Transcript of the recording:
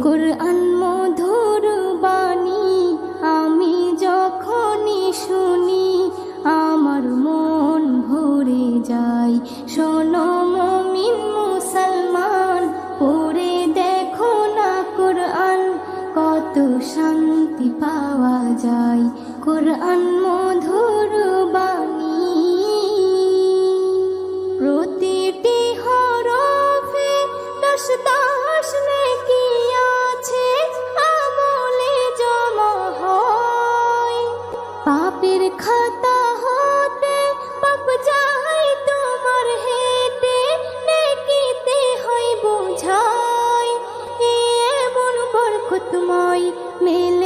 কুরআন মধুর বাণী আমি যখনই শুনি আমার মন ভরে যায়। শোনো মুমিন মুসলমান, পড়ে দেখো না কুরআন, কত শান্তি পাওয়া যায়। কুরআন মধুর বাণী, প্রতিটি হরফে দশ দশ নেকি আছে, আমলে জমা হয়। পাপের খাতা হতে পাপ যায় তোমার হেঁটে, নেকিতে হয় বোঝাই। এমন বরকতময় মেলে